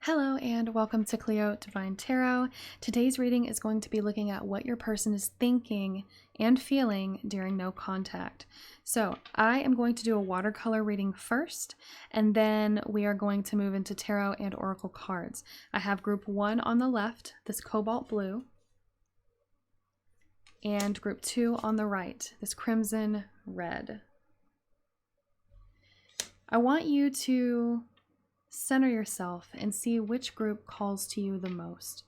Hello and welcome to Cleo Divine Tarot. Today's reading is going to be looking at what your person is thinking and feeling during no contact. So I am going to do a watercolor reading first, and then we are going to move into tarot and oracle cards. I have group 1 on the left, this cobalt blue, and group 2 on the right, this crimson red. I want you to center yourself and see which group calls to you the most.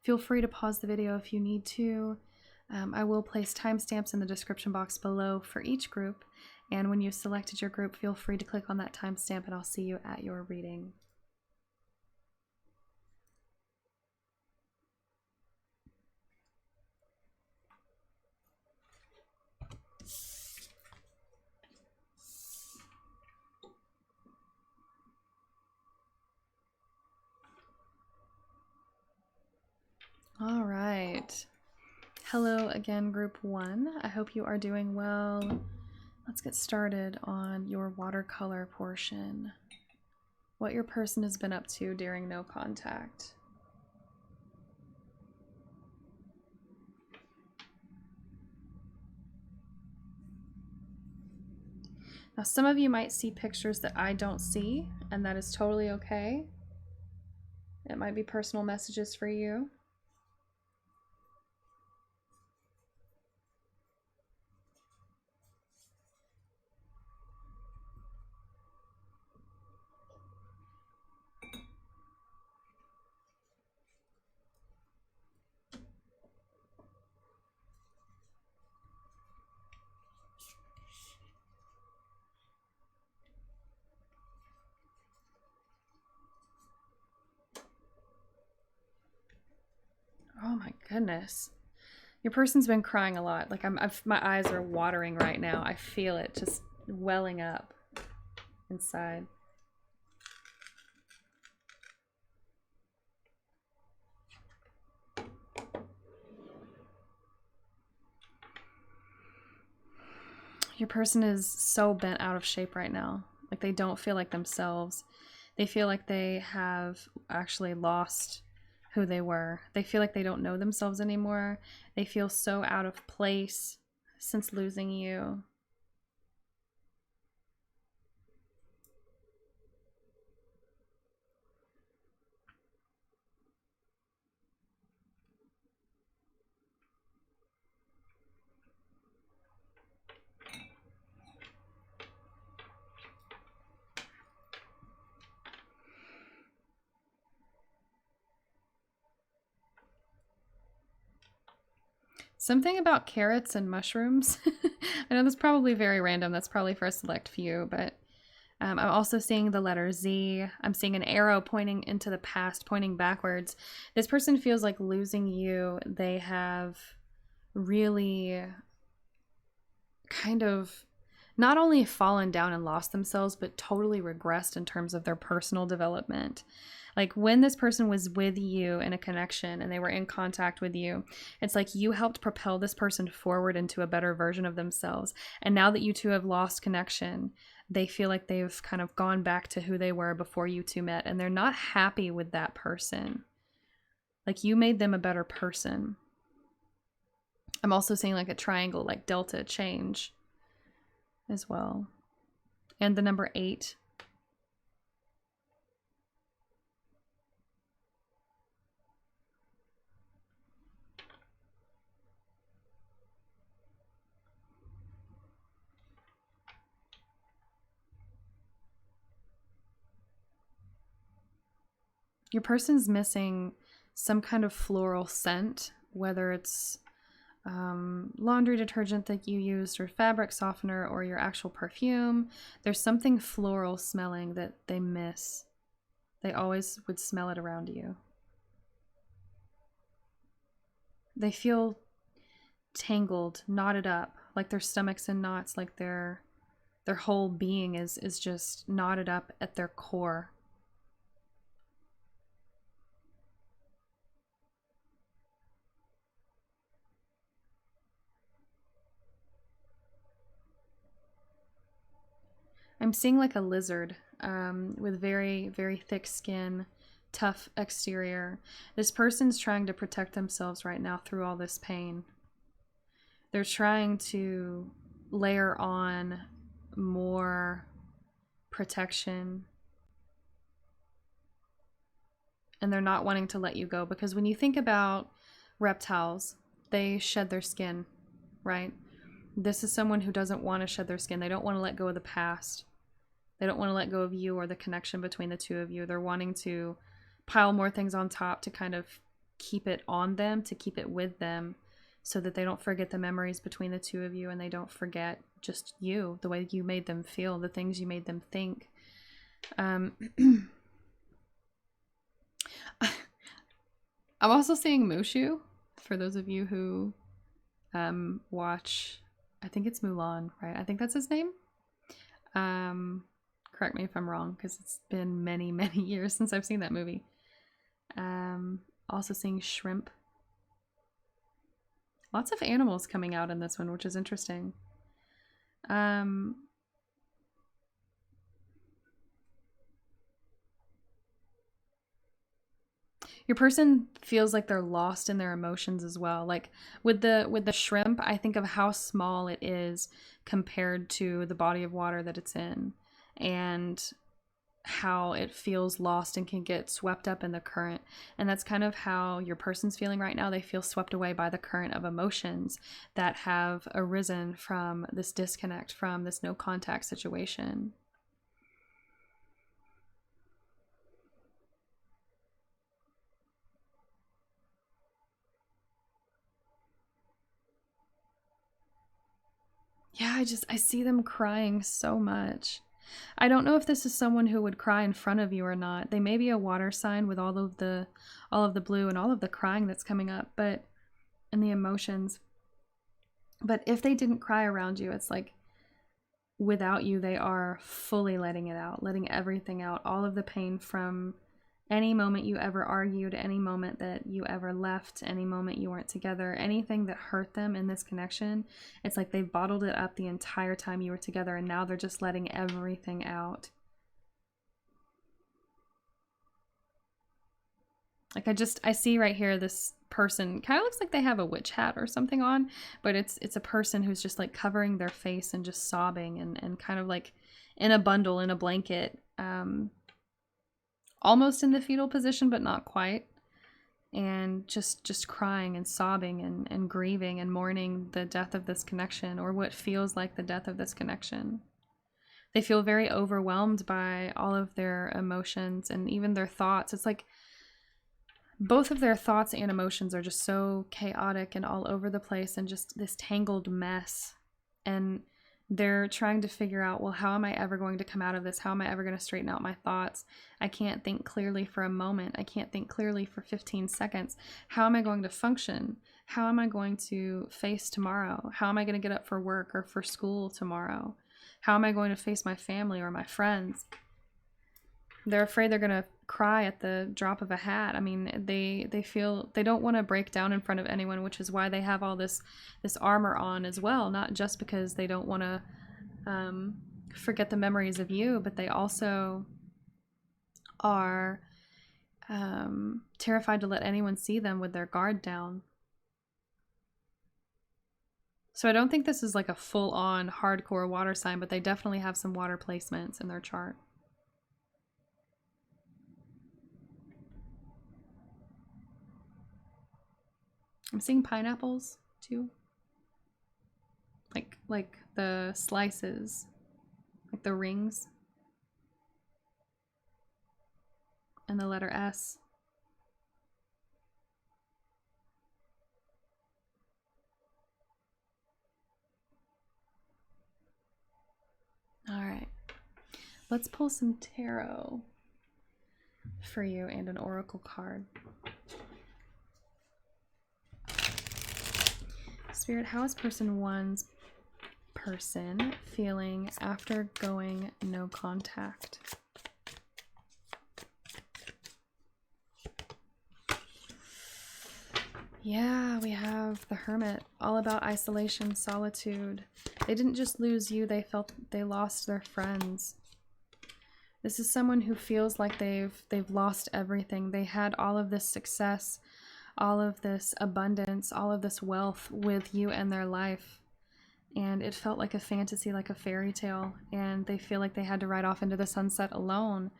Feel free to pause the video if you need to. I will place timestamps in the description box below for each group, and when you've selected your group, feel free to click on that timestamp and I'll see you at your reading. All right. Hello again, group 1. I hope you are doing well. Let's get started on your watercolor portion. What your person has been up to during no contact. Now, some of you might see pictures that I don't see, and that is totally okay. It might be personal messages for you. Oh my goodness. Your person's been crying a lot. Like my eyes are watering right now. I feel it just welling up inside. Your person is so bent out of shape right now. Like they don't feel like themselves. They feel like they have actually lost who they were. They feel like they don't know themselves anymore. They feel so out of place since losing you. Something about carrots and mushrooms. I know that's probably very random. That's probably for a select few, but I'm also seeing the letter Z. I'm seeing an arrow pointing into the past, pointing backwards. This person feels like losing you. They have really kind of not only fallen down and lost themselves, but totally regressed in terms of their personal development. Like when this person was with you in a connection and they were in contact with you, it's like you helped propel this person forward into a better version of themselves. And now that you two have lost connection, they feel like they've kind of gone back to who they were before you two met, and they're not happy with that person. Like you made them a better person. I'm also seeing like a triangle, like delta change as well. And the number 8. Your person's missing some kind of floral scent, whether it's laundry detergent that you used or fabric softener or your actual perfume. There's something floral smelling that they miss. They always would smell it around you. They feel tangled, knotted up, like their stomach's in knots, like their whole being is just knotted up at their core. I'm seeing like a lizard with very, very thick skin, tough exterior. This person's trying to protect themselves right now through all this pain. They're trying to layer on more protection. And they're not wanting to let you go, because when you think about reptiles, they shed their skin, right? This is someone who doesn't want to shed their skin. They don't want to let go of the past. They don't want to let go of you or the connection between the two of you. They're wanting to pile more things on top to kind of keep it on them, to keep it with them, so that they don't forget the memories between the two of you, and they don't forget just you, the way you made them feel, the things you made them think. I'm also seeing Mushu, for those of you who watch, I think it's Mulan, right? I think that's his name. Correct me if I'm wrong, because it's been many, many years since I've seen that movie. Also seeing shrimp. Lots of animals coming out in this one, which is interesting. Your person feels like they're lost in their emotions as well. Like with the shrimp, I think of how small it is compared to the body of water that it's in, and how it feels lost and can get swept up in the current. And that's kind of how your person's feeling right now. They feel swept away by the current of emotions that have arisen from this disconnect, from this no contact situation. Yeah, I see them crying so much. I don't know if this is someone who would cry in front of you or not. They may be a water sign with all of the blue and all of the crying that's coming up, but and the emotions. But if they didn't cry around you, it's like without you, they are fully letting it out, letting everything out, all of the pain from any moment you ever argued, any moment that you ever left, any moment you weren't together, anything that hurt them in this connection. It's like they've bottled it up the entire time you were together, and now they're just letting everything out. Like I see right here, this person kind of looks like they have a witch hat or something on, but it's a person who's just like covering their face and just sobbing and kind of like in a bundle, in a blanket, almost in the fetal position, but not quite. And just crying and sobbing and grieving and mourning the death of this connection, or what feels like the death of this connection. They feel very overwhelmed by all of their emotions and even their thoughts. It's like both of their thoughts and emotions are just so chaotic and all over the place and just this tangled mess. And they're trying to figure out, well, how am I ever going to come out of this? How am I ever going to straighten out my thoughts? I can't think clearly for a moment. I can't think clearly for 15 seconds. How am I going to function? How am I going to face tomorrow? How am I going to get up for work or for school tomorrow? How am I going to face my family or my friends? They're afraid they're going to cry at the drop of a hat. I mean, they feel they don't want to break down in front of anyone, which is why they have all this armor on as well. Not just because they don't want to forget the memories of you, but they also are terrified to let anyone see them with their guard down. So I don't think this is like a full-on hardcore water sign, but they definitely have some water placements in their chart. I'm seeing pineapples too. Like the slices, like the rings. And the letter S. All right. Let's pull some tarot for you and an oracle card. Spirit, how is person one's person feeling after going no contact? Yeah, we have the Hermit, all about isolation, solitude. They didn't just lose you, they felt they lost their friends. This is someone who feels like they've lost everything. They had all of this success, all of this abundance, all of this wealth with you and their life. And it felt like a fantasy, like a fairy tale. And they feel like they had to ride off into the sunset alone.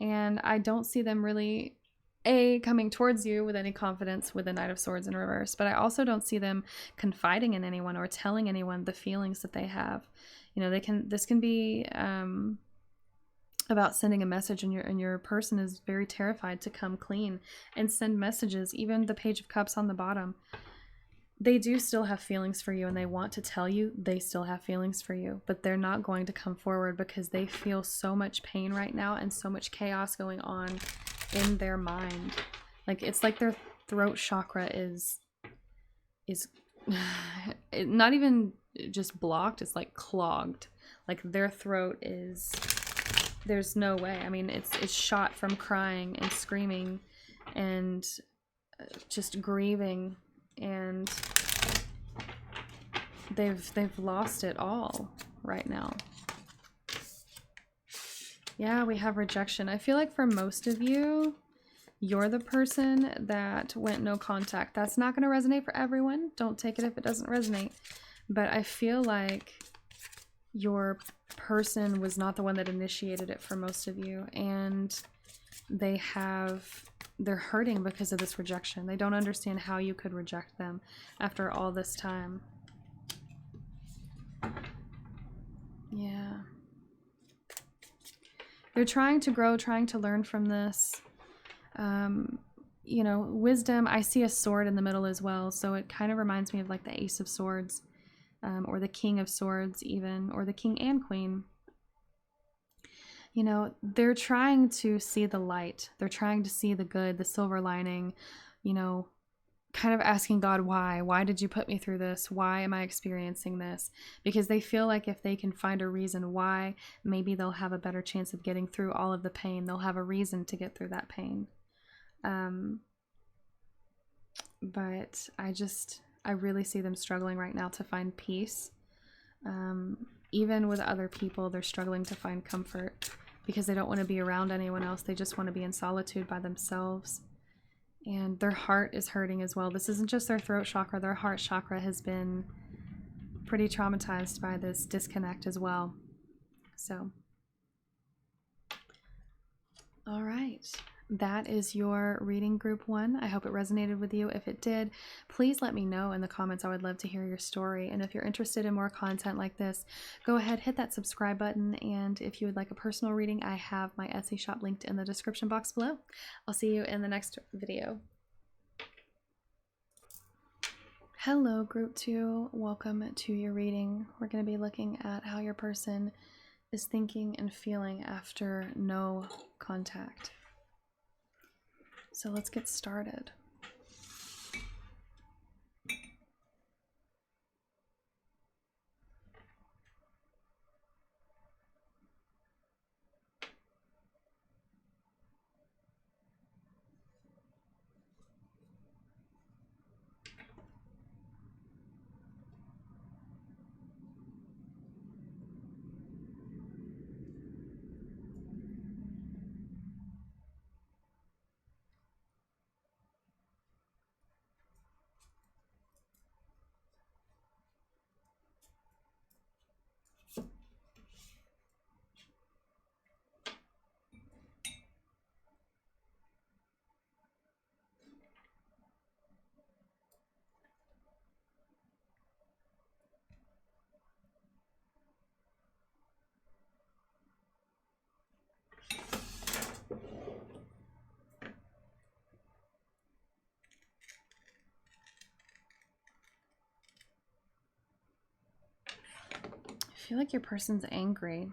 And I don't see them really coming towards you with any confidence with the Knight of Swords in reverse, but I also don't see them confiding in anyone or telling anyone the feelings that they have. You know, this can be about sending a message, and your person is very terrified to come clean and send messages. Even the Page of Cups on the bottom, they do still have feelings for you, and they want to tell you they still have feelings for you, but they're not going to come forward because they feel so much pain right now and so much chaos going on in their mind. Like, it's like their throat chakra is not even just blocked, it's like clogged. Like their throat is, there's no way. I mean, it's shot from crying and screaming and just grieving, and they've lost it all right now. Yeah, we have rejection. I feel like for most of you, you're the person that went no contact. That's not going to resonate for everyone. Don't take it if it doesn't resonate. But I feel like your person was not the one that initiated it for most of you. And they're hurting because of this rejection. They don't understand how you could reject them after all this time. Yeah. They're trying to grow, trying to learn from this. You know, wisdom. I see a sword in the middle as well, so it kind of reminds me of like the Ace of Swords, or the King of Swords even, or the King and Queen. You know, they're trying to see the light. They're trying to see the good, the silver lining, you know, kind of asking God, why did you put me through this? Why am I experiencing this? Because they feel like if they can find a reason why, maybe they'll have a better chance of getting through all of the pain. They'll have a reason to get through that pain. But I really see them struggling right now to find peace. Even with other people, they're struggling to find comfort because they don't want to be around anyone else. They just want to be in solitude by themselves. And their heart is hurting as well. This isn't just their throat chakra. Their heart chakra has been pretty traumatized by this disconnect as well. So, all right. That is your reading, group 1. I hope it resonated with you. If it did, please let me know in the comments. I would love to hear your story. And if you're interested in more content like this, go ahead, hit that subscribe button. And if you would like a personal reading, I have my Etsy shop linked in the description box below. I'll see you in the next video. Hello, group 2. Welcome to your reading. We're going to be looking at how your person is thinking and feeling after no contact. So let's get started. I feel like your person's angry.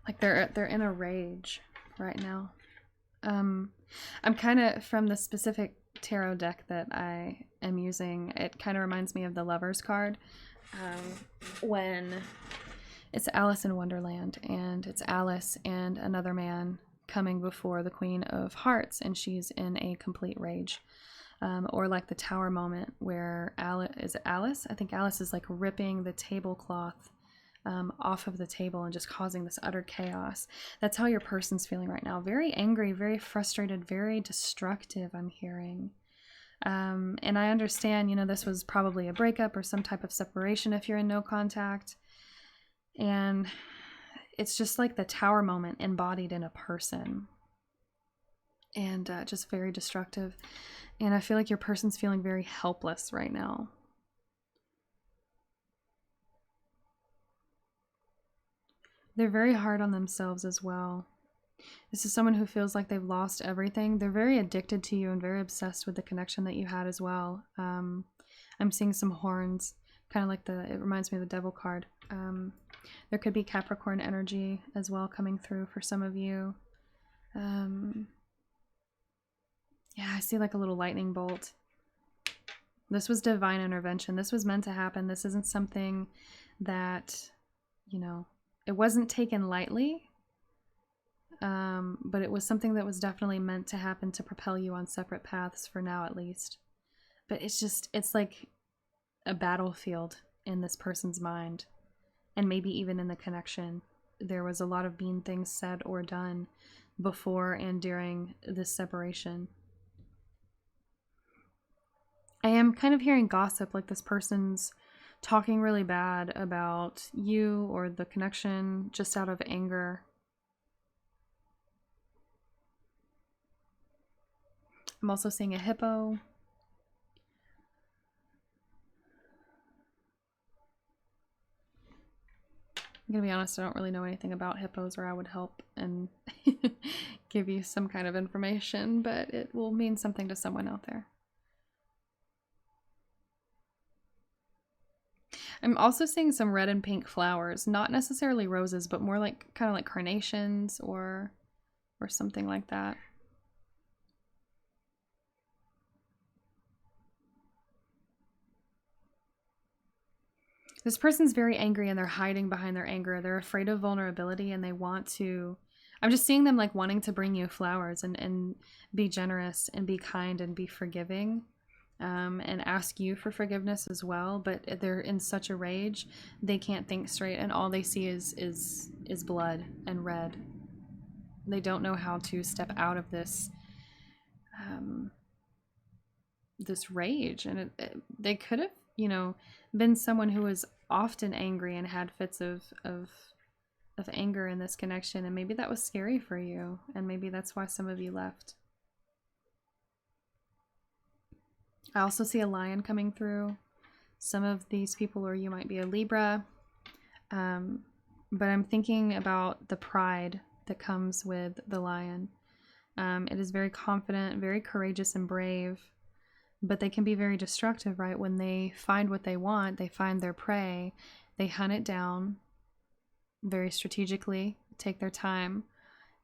Like they're in a rage right now. I'm kind of, from the specific tarot deck that I am using, it kind of reminds me of the Lovers card, when it's Alice in Wonderland, and it's Alice and another man coming before the Queen of Hearts, and she's in a complete rage. Or like the tower moment where Alice, is it Alice? I think Alice is like ripping the tablecloth off of the table and just causing this utter chaos. That's how your person's feeling right now. Very angry, very frustrated, very destructive, I'm hearing. And I understand, you know, this was probably a breakup or some type of separation if you're in no contact. And it's just like the tower moment embodied in a person. And just very destructive. And I feel like your person's feeling very helpless right now. They're very hard on themselves as well. This is someone who feels like they've lost everything. They're very addicted to you and very obsessed with the connection that you had as well. I'm seeing some horns, kind of like it reminds me of the Devil card. There could be Capricorn energy as well coming through for some of you. Yeah, I see like a little lightning bolt. This was divine intervention. This was meant to happen. This isn't something that, you know, it wasn't taken lightly. But it was something that was definitely meant to happen to propel you on separate paths for now, at least. But it's like a battlefield in this person's mind, and maybe even in the connection. There was a lot of mean things said or done before and during this separation. I am kind of hearing gossip, like this person's talking really bad about you or the connection just out of anger. I'm also seeing a hippo. I'm gonna be honest, I don't really know anything about hippos, or I would help and give you some kind of information, but it will mean something to someone out there. I'm also seeing some red and pink flowers, not necessarily roses, but more like kind of like carnations or something like that. This person's very angry and they're hiding behind their anger. They're afraid of vulnerability and they want to... I'm just seeing them like wanting to bring you flowers and be generous and be kind and be forgiving, and ask you for forgiveness as well. But they're in such a rage, they can't think straight, and all they see is blood and red. They don't know how to step out of this this rage, and they could have, you know, been someone who was often angry and had fits of anger in this connection, and maybe that was scary for you, and maybe that's why some of you left. I also see a lion coming through. Some of these people, or you might be a Libra, but I'm thinking about the pride that comes with the lion. It is very confident, very courageous and brave, but they can be very destructive, right? When they find what they want, they find their prey, they hunt it down very strategically, take their time,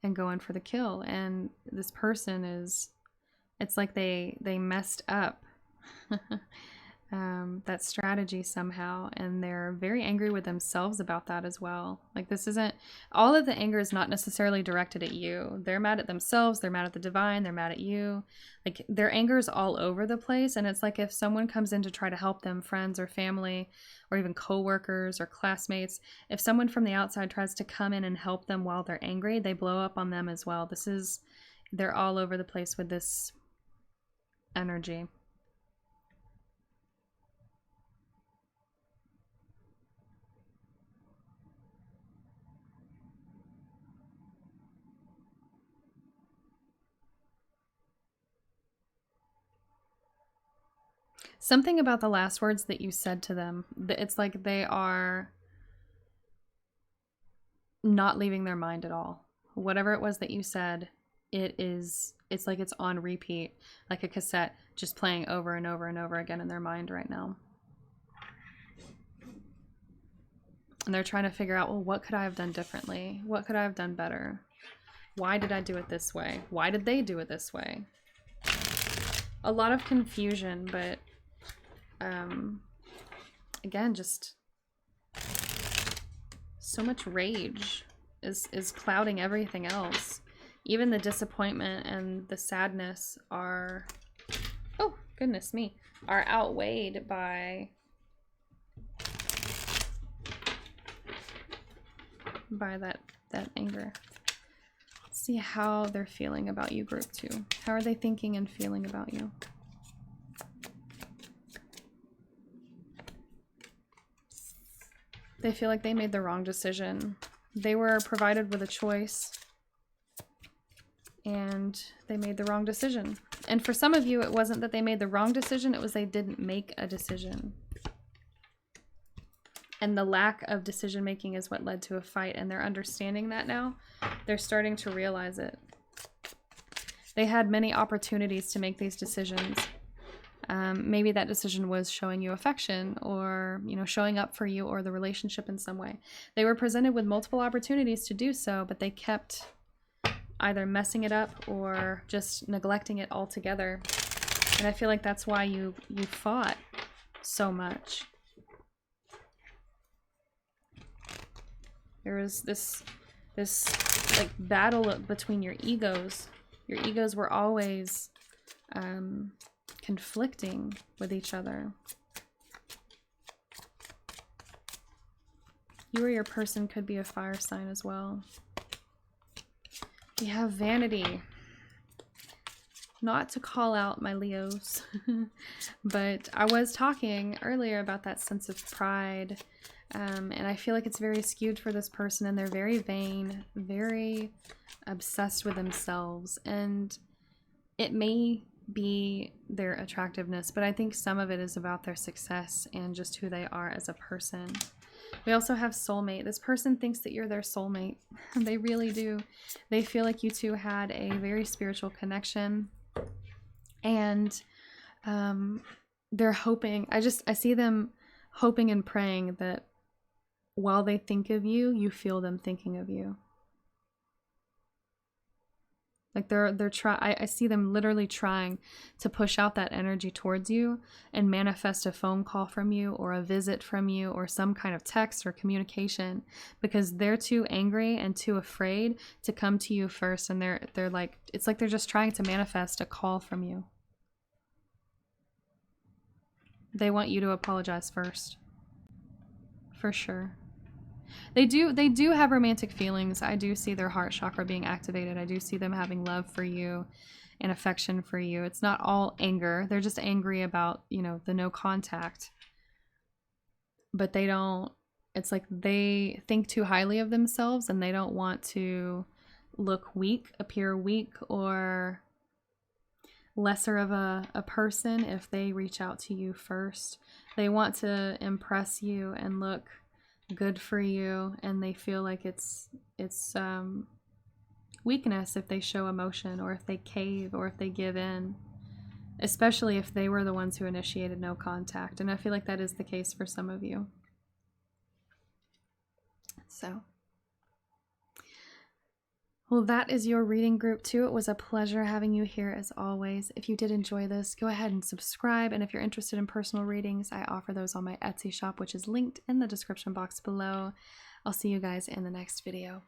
and go in for the kill. And this person is, it's like they messed up that strategy somehow, and they're very angry with themselves about that as well. Like, this isn't, all of the anger is not necessarily directed at you. They're mad at themselves, they're mad at the divine, they're mad at you. Like, their anger is all over the place, and it's like if someone comes in to try to help them, friends or family or even co-workers or classmates, if someone from the outside tries to come in and help them while they're angry, they blow up on them as well. They're all over the place with this energy. Something about the last words that you said to them, it's like they are not leaving their mind at all. Whatever it was that you said, it's like it's on repeat, like a cassette, just playing over and over and over again in their mind right now. And they're trying to figure out, well, what could I have done differently? What could I have done better? Why did I do it this way? Why did they do it this way? A lot of confusion, but again, just so much rage is clouding everything else. Even the disappointment and the sadness are... Oh, goodness me, are outweighed by that anger. Let's see how they're feeling about you, group 2. How are they thinking and feeling about you? They feel like they made the wrong decision. They were provided with a choice and they made the wrong decision. And for some of you, it wasn't that they made the wrong decision, it was they didn't make a decision. And the lack of decision making is what led to a fight, and they're understanding that now. They're starting to realize it. They had many opportunities to make these decisions. Maybe that decision was showing you affection, or, you know, showing up for you or the relationship in some way. They were presented with multiple opportunities to do so, but they kept either messing it up or just neglecting it altogether. And I feel like that's why you fought so much. There was this like battle between your egos. Your egos were always conflicting with each other. You or your person could be a fire sign as well. We have vanity. Not to call out my Leos, but I was talking earlier about that sense of pride, and I feel like it's very skewed for this person, and they're very vain, very obsessed with themselves, and it may be their attractiveness, but I think some of it is about their success and just who they are as a person. We also have soulmate. This person thinks that you're their soulmate. They really do. They feel like you two had a very spiritual connection, and they're hoping, I see them hoping and praying that while they think of you, you feel them thinking of you. Like I see them literally trying to push out that energy towards you and manifest a phone call from you or a visit from you or some kind of text or communication, because they're too angry and too afraid to come to you first, and they're like, it's like they're just trying to manifest a call from you. They want you to apologize first. For sure. They do have romantic feelings. I do see their heart chakra being activated. I do see them having love for you and affection for you. It's not all anger. They're just angry about, you know, the no contact. But they don't, it's like they think too highly of themselves, and they don't want to look weak, appear weak, or lesser of a person if they reach out to you first. They want to impress you and look good for you, and they feel like it's weakness if they show emotion, or if they cave, or if they give in, especially if they were the ones who initiated no contact. And I feel like that is the case for some of you. So, well, that is your reading, group 2. It was a pleasure having you here as always. If you did enjoy this, go ahead and subscribe. And if you're interested in personal readings, I offer those on my Etsy shop, which is linked in the description box below. I'll see you guys in the next video.